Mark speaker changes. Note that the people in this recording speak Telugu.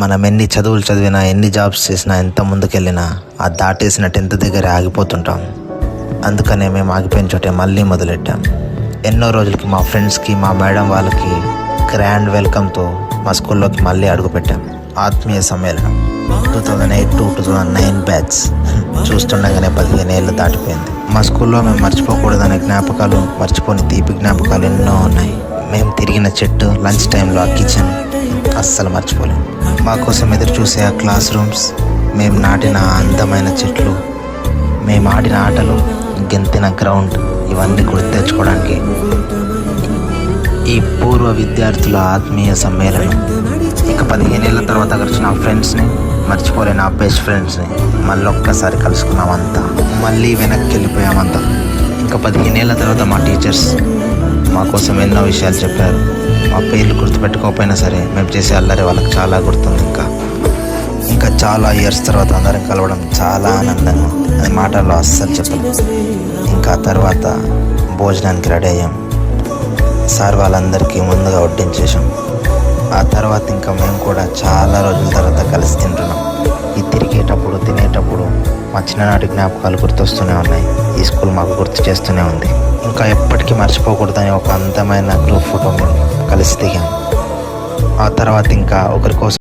Speaker 1: మనం ఎన్ని చదువులు చదివినా, ఎన్ని జాబ్స్ చేసినా, ఎంత ముందుకెళ్ళినా ఆ దాటేసిన 10th దగ్గర ఆగిపోతుంటాం. అందుకనే మేము ఆగిపోయిన చోటే మళ్ళీ మొదలెట్టాం. ఎన్నో రోజులకి మా ఫ్రెండ్స్కి, మా మేడం వాళ్ళకి గ్రాండ్ వెల్కమ్తో మా స్కూల్లోకి మళ్ళీ అడుగుపెట్టాం. ఆత్మీయ సమ్మేళనం 2008 to 2009 బ్యాచ్. చూస్తుండగానే 15 ఏళ్ళు దాటిపోయింది. మా స్కూల్లో మేము మర్చిపోకూడదనే జ్ఞాపకాలు, మర్చిపోని తీపి జ్ఞాపకాలు ఎన్నో ఉన్నాయి. మేము తిరిగిన చెట్టు, లంచ్ టైంలో ఆ కిచెన్ అస్సలు మర్చిపోలేం. మా కోసం ఎదురు చూసే ఆ క్లాస్ రూమ్స్, మేము నాటిన ఆ అందమైన చెట్లు, మేము ఆడిన ఆటలు, గెంతిన గ్రౌండ్, ఇవన్నీ గుర్తు తెచ్చుకోవడానికి ఈ పూర్వ విద్యార్థుల ఆత్మీయ సమ్మేళనం. ఇక 15 ఏళ్ళ తర్వాత కలిసిన ఆ ఫ్రెండ్స్ని, మర్చిపోలేని ఆ బెస్ట్ ఫ్రెండ్స్ని మళ్ళొక్కసారి కలుసుకున్నామంతా. మళ్ళీ వెనక్కి వెళ్ళిపోయామంతా. ఇంకా 15 ఏళ్ళ తర్వాత మా టీచర్స్ మా కోసం ఎన్నో విషయాలు చెప్పారు. మా పేర్లు గుర్తుపెట్టుకోకపోయినా సరే మేము చేసే అల్లరి వాళ్ళకి చాలా గుర్తుంది. ఇంకా చాలా ఇయర్స్ తర్వాత అందరం కలవడం చాలా ఆనందంగా ఉంది. అది మాటల్లో అస్సలు చెప్పలేదు. ఇంకా తర్వాత భోజనానికి రెడీ అయ్యాం. సార్ వాళ్ళందరికీ ముందుగా వడ్డించేసాం. ఆ తర్వాత ఇంకా మేము కూడా చాలా రోజుల తర్వాత కలిసి తింటున్నాం. ఈ తిరిగేటప్పుడు, తినేటప్పుడు మా చిన్ననాటి జ్ఞాపకాలు గుర్తొస్తూనే ఉన్నాయి. ఈ స్కూల్ మాకు గుర్తు చేస్తూనే ఉంది. ఇంకా ఎప్పటికీ మర్చిపోకూడదని ఒక అందమైన గ్రూప్ ఫోటో మేము కలిసి దిగాం. ఆ తర్వాత ఇంకా ఒకరి కోసం